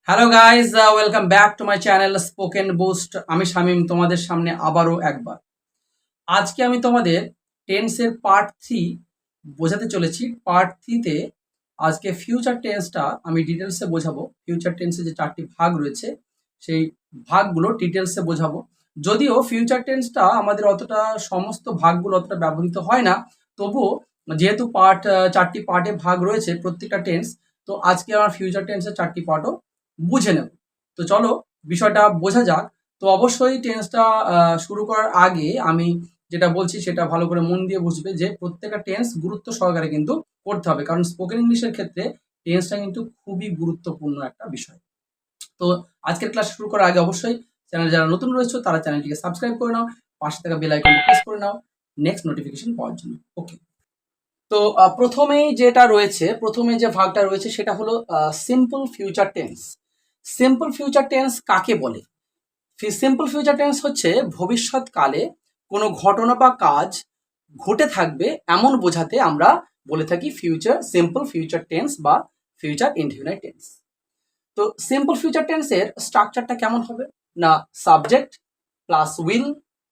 Hello guys, welcome back to my channel spoken boost. আমি শামীম, তোমাদের সামনে আবারও একবার। আজকে আমি তোমাদের টেন্সের পার্ট 3 বোঝাতে চলেছি। পার্ট 3তে আজকে ফিউচার টেন্সটা আমি ডিটেলসে বোঝাবো। ফিউচার টেন্সে যে 4টি ভাগ রয়েছে সেই ভাগগুলো ডিটেলসে বোঝাবো। যদিও ফিউচার টেন্সটা আমাদের অতটা সমস্ত ভাগগুলো অতটা ব্যবহৃত হয় না, তবুও যেহেতু 4টি পার্টে ভাগ রয়েছে প্রত্যেকটা টেন্স, তো আজকে আমার ফিউচার টেন্সের 4টি পার্টও বুঝে নেব। তো চলো বিষয়টা বোঝা যাক। তো অবশ্যই টেন্সটা শুরু করার আগে আমি যেটা বলছি সেটা ভালো করে মন দিয়ে বুঝবে যে প্রত্যেকটা টেন্স গুরুত্ব সহকারে কিন্তু করতে হবে, কারণ স্পোকেন ইংলিশের ক্ষেত্রে টেন্সটা কিন্তু খুবই গুরুত্বপূর্ণ একটা বিষয়। তো আজকের ক্লাস শুরু করার আগে অবশ্যই চ্যানেল যারা নতুন রয়েছে তারা চ্যানেলটিকে সাবস্ক্রাইব করে নাও, পাশে থাকা বেল আইকনটি প্রেস করে নাও নেক্সট নোটিফিকেশন পাওয়ার জন্য। ওকে, তো প্রথমেই যেটা রয়েছে, প্রথমে যে ভাগটা রয়েছে সেটা হলো simple future tense. Simple future tense কাকে বলে? সিম্পল ফিউচার টেন্স হচ্ছে ভবিষ্যৎকালে কোনো ঘটনা বা কাজ ঘটে থাকবে এমন বোঝাতে আমরা বলে থাকি সিম্পল ফিউচার টেন্স বা ফিউচার ইনডিফিনাইট টেন্স। তো সিম্পল ফিউচার টেন্সের স্ট্রাকচারটা কেমন হবে না, subject plus will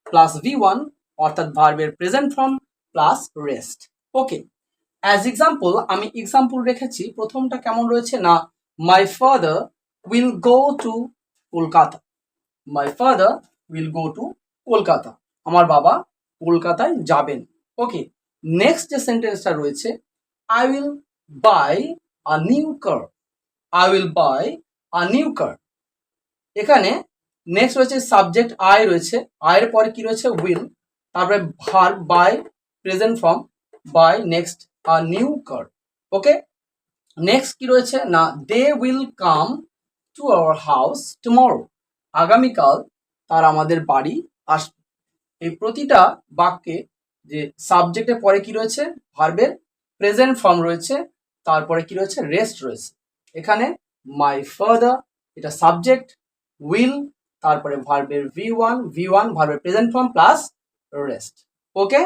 plus V1 অর্থাৎ ভার্বের প্রেজেন্ট ফর্ম প্লাস রেস্ট। ওকে, অ্যাজ এক্সাম্পল আমি এক্সাম্পল রেখেছি। প্রথমটা কেমন রয়েছে না, my father will go to Kolkata. My father will go to Kolkata, আমার বাবা কলকাতায় যাবেন। ওকে, নেক্সট যে সেন্টেন্সটা রয়েছে, I will buy a new car. I will buy a new কার। এখানে নেক্সট রয়েছে সাবজেক্ট আই রয়েছে, আয়ের পরে কি রয়েছে উইল, তারপরে verb by present form by next a new car. Okay, next কি রয়েছে না, they will come to our house tomorrow. আগামীকাল তার আমাদের বাড়ি আসবে। এই প্রতিটা বাক্যে যে সাবজেক্টের পরে কি রয়েছে ভার্বের প্রেজেন্ট ফর্ম রয়েছে, তারপরে কি রয়েছে রেস্ট রয়েছে। এখানে মাই ফাদার এটা সাবজেক্ট, উইল তারপরে ভার্বের V1 ভার্বের present form plus rest. Okay,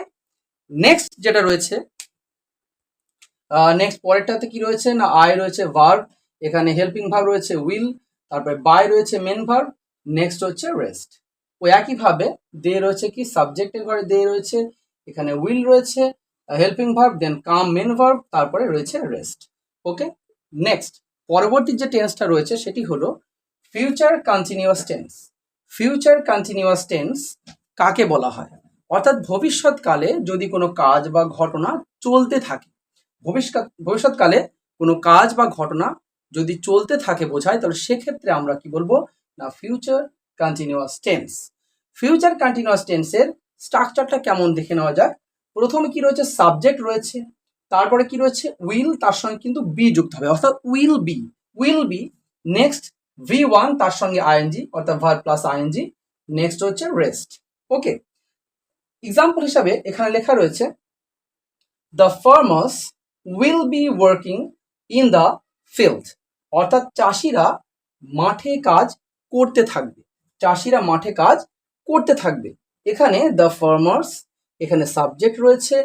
next যেটা রয়েছে, নেক্সট পরেরটাতে কি রয়েছে না, আই রয়েছে ভার্ব, এখানে হেল্পিং ভার্ব রয়েছে উইল, তারপরে বাই রয়েছে মেন ভার্ব, নেক্সট হচ্ছে রেস্ট। ওই একইভাবে দে রয়েছে কি সাবজেক্টের ঘরে দে রয়েছে, এখানে উইল রয়েছে, হেল্পিং ভার্ব, দেন কাম মেন ভার্ব, তারপরে রয়েছে রেস্ট। ওকে, নেক্সট পরবর্তী যে টেন্সটা রয়েছে সেটি হলো future continuous tense. Future continuous tense কাকে বলা হয়? অর্থাৎ ভবিষ্যৎকালে যদি কোনো কাজ বা ঘটনা চলতে থাকে, ভবিষ্যৎকালে কোনো কাজ বা ঘটনা যদি চলতে থাকে বোঝায়, তাহলে সেক্ষেত্রে আমরা কি বলবো না, future continuous tense. Future continuous টেন্সের স্ট্রাকচারটা কেমন দেখে নেওয়া যাক। প্রথমে কি রয়েছে সাবজেক্ট রয়েছে, তারপরে কি রয়েছে উইল, তার সঙ্গে কিন্তু বি যুক্ত হবে অর্থাৎ উইল বি, নেক্সট V1 তার সঙ্গে আইএনজি অর্থাৎ ভার্ব প্লাস আইএনজি, নেক্সট হচ্ছে রেস্ট। ওকে, এক্সাম্পল হিসাবে এখানে লেখা রয়েছে the farmers will be working in the field. অর্থাৎ চাষিরা মাঠে কাজ করতে থাকবে, চাষিরা মাঠে কাজ করতে থাকবে। এখানে দ্য ফার্মার্স, এখানে সাবজেক্ট রয়েছে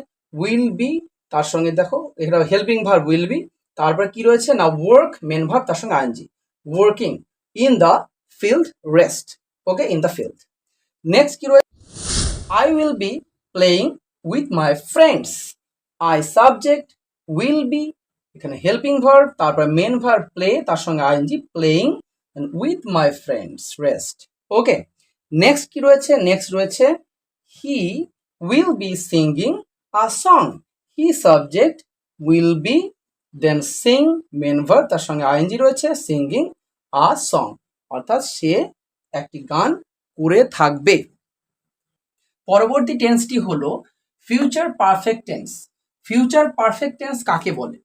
উইল বি, তার সঙ্গে দেখো এখানে হেল্পিং ভার্ব উইল বি, তারপর কি রয়েছে না ওয়ার্ক মেন ভার্ব, তার সঙ্গে ING, working in the field rest. Okay, in the field. Next কি রয়েছে, I will be playing with my friends. I subject will be, এখানে হেল্পিং ভার্ব, তারপর মেন ভার্ব প্লে, তার সঙ্গে ING, playing with my friends rest. Okay, next কি রয়েছে, next রয়েছে he will be singing a song. He subject will be, then sing main verb, তার সঙ্গে ING রয়েছে, সিঙ্গিং আ সং, অর্থাৎ সে একটি গান করে থাকবে। পরবর্তী টেন্সটি হলো future perfect tense. Future perfect tense কাকে বলে?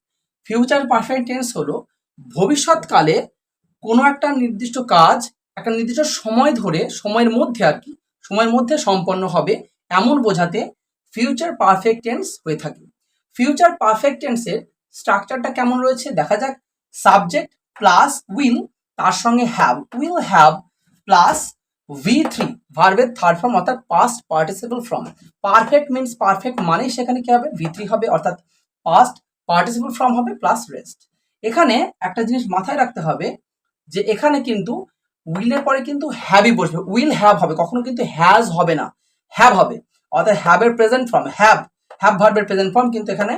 ফিউচার পারফেক্ট টেন্স হলো ভবিষ্যৎকালে কোনো একটা নির্দিষ্ট কাজ একটা নির্দিষ্ট সময় ধরে, সময়ের মধ্যে আর কি, সময়ের মধ্যে সম্পন্ন হবে এমন বোঝাতে ফিউচার পারফেক্ট টেন্স হয়ে থাকে। ফিউচার পারফেক্ট টেন্সের স্ট্রাকচারটা কেমন রয়েছে দেখা যাক। সাবজেক্ট প্লাস উইল, তার সঙ্গে have, will have plus V3 ভার্বের থার্ড ফর্ম অর্থাৎ past participle form. Perfect means perfect মানে সেখানে কি হবে V3 হবে, অর্থাৎ পাস্ট পার্টিসিপল ফর্ম হবে প্লাস রেস্ট। এখানে একটা জিনিস মাথায় রাখতে হবে, যে এখানে কিন্তু উইলের পরে কিন্তু হ্যাভই বসবে, উইল হ্যাভ হবে, কখনো কিন্তু হ্যাজ হবে না, হ্যাভ হবে। অর্থাৎ হ্যাভের প্রেজেন্ট ফর্ম, হ্যাভ ভার্বের প্রেজেন্ট ফর্ম, কিন্তু এখানে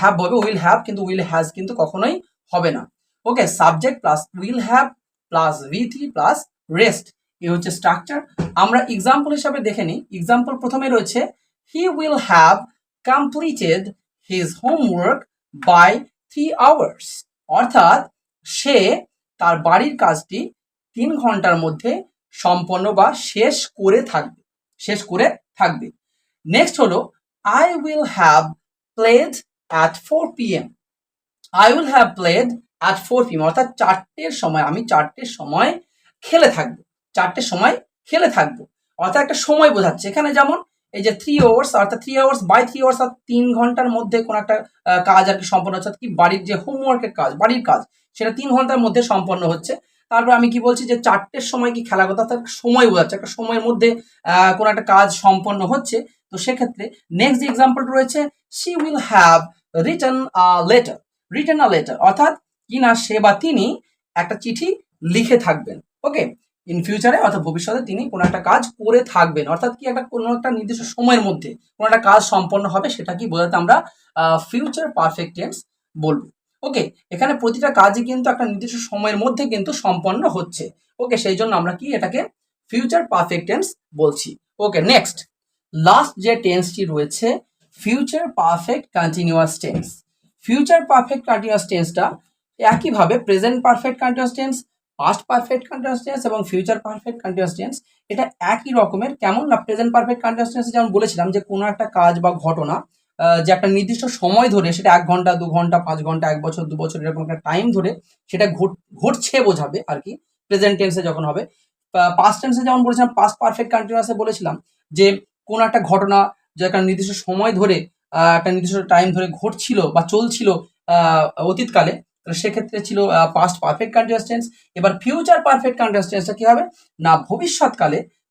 হ্যাভ হবে, উইল হ্যাভ, কিন্তু উইল হ্যাজ কিন্তু কখনোই হবে না। Okay, subject plus will have plus V3 plus rest, এই হচ্ছে স্ট্রাকচার। আমরা এক্সাম্পল হিসাবে দেখে নিই। এক্সাম্পল প্রথমে রয়েছে he will have completed his homework by 3 hours, অর্থাৎ সে তার বাড়ির কাজটি 3 ঘন্টার মধ্যে সম্পন্ন বা শেষ করে থাকবে। নেক্সট হলো I will have played at 4 p.m. I will have played at 4 p.m. অর্থাৎ 4টের সময়, আমি 4টের সময় খেলে থাকবো, 4টের সময় খেলে থাকবো, অর্থাৎ একটা সময় বোঝাচ্ছে। এখানে যেমন এই যে 3 hours, অর্থাৎ 3 hours বাই 3 hours, অর্থাৎ 3 ঘন্টার মধ্যে কোনো একটা কাজ আর কি সম্পন্ন হচ্ছে, কি বাড়ির যে হোমওয়ার্কের কাজ, বাড়ির কাজ, সেটা 3 ঘন্টার মধ্যে সম্পন্ন হচ্ছে। তারপর আমি কি বলছি যে 4টের সময় কি খেলার কথা, অর্থাৎ সময় বোঝাচ্ছে, একটা সময়ের মধ্যে কোনো একটা কাজ সম্পন্ন হচ্ছে। তো সেক্ষেত্রে নেক্সট যে এক্সাম্পলটা রয়েছে she will have written a letter, অর্থাৎ কি না সে বা তিনি একটা চিঠি লিখে থাকবেন। ওকে, ইন ফিউচারে অর্থাৎ ভবিষ্যতে তিনি কোনো একটা কাজ করে থাকবেন, অর্থাৎ কি একটা কোনো একটা নির্দিষ্ট সময়ের মধ্যে কোনো একটা কাজ সম্পন্ন হবে, সেটা কি বোঝাতে আমরা ফিউচার পারফেক্ট টেন্স বলবো। ওকে, এখানে প্রতিটা কাজই কিন্তু একটা নির্দিষ্ট সময়ের মধ্যে কিন্তু সম্পন্ন হচ্ছে। ওকে, সেই জন্য আমরা কি এটাকে ফিউচার পারফেক্ট টেন্স বলছি। ওকে, নেক্সট লাস্ট যে টেন্সটি রয়েছে future perfect continuous tense. Future perfect continuous টেন্সটা একইভাবে present perfect continuous tense, past perfect continuous tense এবং ফিউচার পারফেক্ট কন্টিনিউয়াস টেন্স, এটা একই রকমের। কেমন না, প্রেজেন্ট পারফেক্ট কন্টিনিউয়াস টেন্সে যেমন বলেছিলাম যে কোনো একটা কাজ বা ঘটনা যে একটা নির্দিষ্ট সময় ধরে, সেটা 1 ঘন্টা 2 ঘন্টা 5 ঘন্টা 1 বছর 2 বছর এরকম একটা টাইম ধরে সেটা ঘটছে বোঝাবে আর কি, প্রেজেন্ট টেন্সে যখন হবে। পাস্ট টেন্সে যেমন বলেছিলাম, পাস্ট পারফেক্ট কন্টিনিউয়াসে বলেছিলাম যে কোনো একটা ঘটনা যে একটা নির্দিষ্ট সময় ধরে একটা নির্দিষ্ট টাইম ধরে ঘটছিল বা চলছিল অতীতকালে, সেক্ষেত্রে ছিল পাস্ট পারফেক্ট কন্টিনিউয়াস টেন্স। এবার ফিউচার পারফেক্ট কন্টিনিউয়াস টেন্সটা কি হবে না,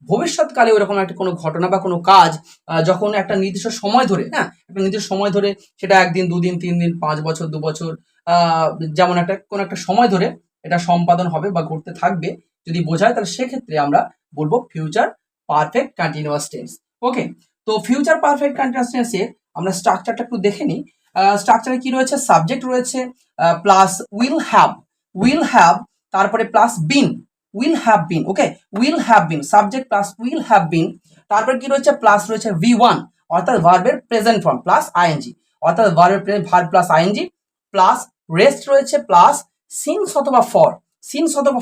ভবিষ্যৎকালে ওরকম একটা কোনো ঘটনা বা কোনো কাজ যখন একটা নির্দিষ্ট সময় ধরে, হ্যাঁ একটা নির্দিষ্ট সময় ধরে, সেটা 1 দিন 2 দিন 3 দিন 5 বছর 2 বছর যেমন একটা কোনো একটা সময় ধরে এটা সম্পাদন হবে বা ঘটতে থাকবে যদি বোঝায়, তাহলে সেক্ষেত্রে আমরা বলবো ফিউচার পারফেক্ট কন্টিনিউয়াস টেন্স। ওকে, তো ফিউচার পারফেক্ট কন্টিনিউয়াস টেন্সের আমরা স্ট্রাকচারটা একটু দেখে নিই। স্ট্রাকচারে কি রয়েছে, সাবজেক্ট রয়েছে প্লাস উইল হ্যাভ তারপরে plus been, will have been. Okay, will have been, subject plus will have been, তারপর কি রয়েছে প্লাস রয়েছে V1 অর্থাৎ ভার্বের প্রেজেন্ট ফর্ম প্লাস আইএনজি, অর্থাৎ verb plus ING plus rest রয়েছে প্লাস সিন্স অথবা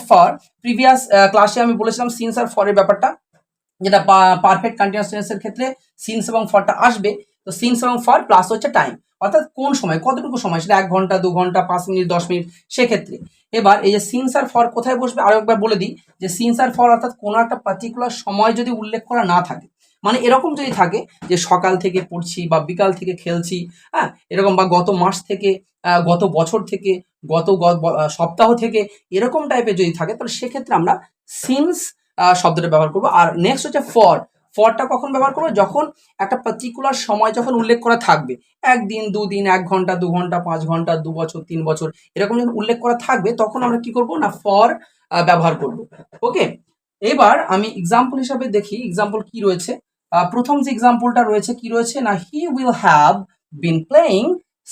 ফর। প্রিভিয়াস ক্লাসে আমি বলেছিলাম সিন্স আর ফরের ব্যাপারটা, যেটা পারফেক্ট কন্টিনিউয়াস টেন্সের ক্ষেত্রে সিন্স এবং ফরটা আসবে। তো সিন্স এবং ফর প্লাস হচ্ছে টাইম, অর্থাৎ কোন সময়, কতটুকু সময়, সেটা 1 ঘন্টা 2 ঘন্টা 5 মিনিট 10 মিনিট সেক্ষেত্রে। এবার এই যে সিন্স আর ফর কোথায় বসবে আরো একবার বলে দিই, যে সিন্স আর ফর অর্থাৎ কোনো একটা পার্টিকুলার সময় যদি উল্লেখ করা না থাকে, মানে এরকম যদি থাকে যে সকাল থেকে পড়ছি বা বিকাল থেকে খেলছি, হ্যাঁ এরকম, বা গত মাস থেকে, গত বছর থেকে, গত সপ্তাহ থেকে, এরকম টাইপের যদি থাকে, তাহলে সেক্ষেত্রে আমরা সিন্স শব্দটা ব্যবহার করবো। আর নেক্সট হচ্ছে ফরটা কখন ব্যবহার করবো, যখন একটা পার্টিকুলার সময় যখন উল্লেখ করা থাকবে, 1 দিন 2 দিন 1 ঘন্টা 2 ঘন্টা 5 ঘন্টা 2 বছর 3 বছর এরকম যখন উল্লেখ করা থাকবে, তখন আমরা কি করব না ফর ব্যবহার করব। ওকে, এবার আমি এক্সাম্পল হিসাবে দেখি এক্সাম্পল কি রয়েছে। প্রথম যে এক্সাম্পলটা রয়েছে কি রয়েছে না, হি will have been playing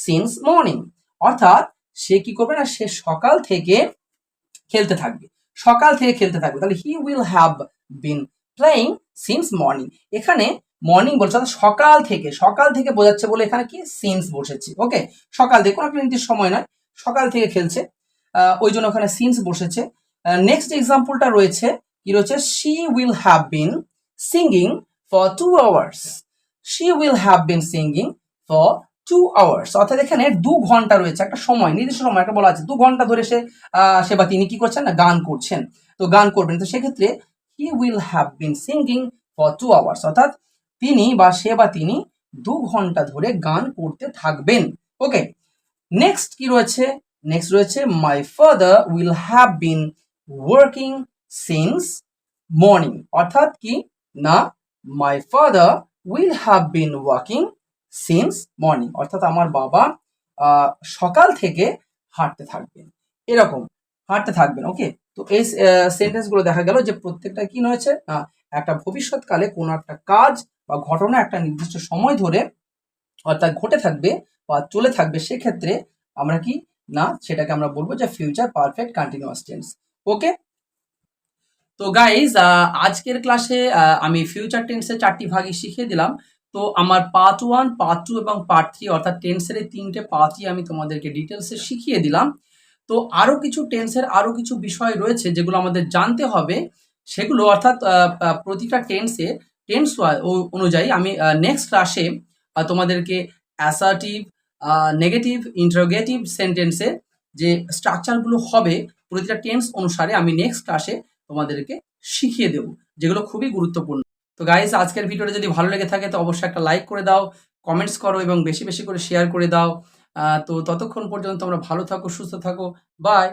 since morning, অর্থাৎ সে কি করবে না, সে সকাল থেকে খেলতে থাকবে, তাহলে হি will have been playing since morning. এখানে মর্নিং বলছে, অর্থাৎ সকাল থেকে বোঝাচ্ছে বলে এখানে কি সিন্স বসেছে। ওকে, সকাল থেকে, কোনো একটা নির্দিষ্ট সময় নয়, সকাল থেকে খেলছে, ওই জন্য ওখানে সিন্স বসেছে। নেক্সট এক্সাম্পলটা রয়েছে কি রয়েছে, she will have been singing for 2 hours, for 2 hours, অর্থাৎ এখানে 2 ঘন্টা রয়েছে, একটা সময়, নির্দিষ্ট সময় একটা বলা আছে, 2 ঘন্টা ধরে সে বা তিনি কি করছেন না, গান করছেন, তো গান করবেন। তো সেক্ষেত্রে হি will have been singing for 2 hours, অর্থাৎ তিনি বা সে বা তিনি 2 ঘন্টা ধরে গান করতে থাকবেন। ওকে, নেক্সট কি রয়েছে, নেক্সট রয়েছে my father will have been working since morning, অর্থাৎ কি না my father will have been working since morning, অর্থাৎ আমার বাবা সকাল থেকে হাঁটতে থাকবেন। এরকম হাঁটতে থাকবেন। ওকে, তো এই সেন্টেন্সগুলো দেখা গেল যে প্রত্যেকটা কি রয়েছে, একটা ভবিষ্যৎকালে কোনো একটা কাজ বা ঘটনা একটা নির্দিষ্ট সময় ধরে অর্থাৎ ঘটে থাকবে বা চলে থাকবে, সেক্ষেত্রে আমরা কি না সেটাকে আমরা বলবো যে ফিউচার পারফেক্ট কন্টিনিউয়াস টেন্স। ওকে, তো গাইজ আজকের ক্লাসে আমি ফিউচার টেন্সের 4টি ভাগই শিখিয়ে দিলাম। তো আমার পার্ট 1, পার্ট 2 এবং পার্ট 3 অর্থাৎ টেন্সের এই 3টে পার্টই আমি তোমাদেরকে ডিটেলসে শিখিয়ে দিলাম। তো আরও কিছু টেন্সের আরও কিছু বিষয় রয়েছে যেগুলো আমাদের জানতে হবে, সেগুলো অর্থাৎ প্রতিটা টেন্সে টেন্স অনুযায়ী আমি নেক্সট ক্লাসে তোমাদেরকে অ্যাসার্টিভ, নেগেটিভ, ইন্টারোগেটিভ সেন্টেন্সের যে স্ট্রাকচারগুলো হবে প্রতিটা টেন্স অনুসারে আমি নেক্সট ক্লাসে তোমাদেরকে শিখিয়ে দেবো, যেগুলো খুবই গুরুত্বপূর্ণ। তো গাইজ আজকের ভিডিওটা যদি ভালো লেগে থাকে তো অবশ্যই একটা লাইক করে দাও, কমেন্টস করো এবং বেশি বেশি করে শেয়ার করে দাও। তো ততক্ষণ পর্যন্ত তোমরা ভালো থাকো, সুস্থ থাকো, বাই।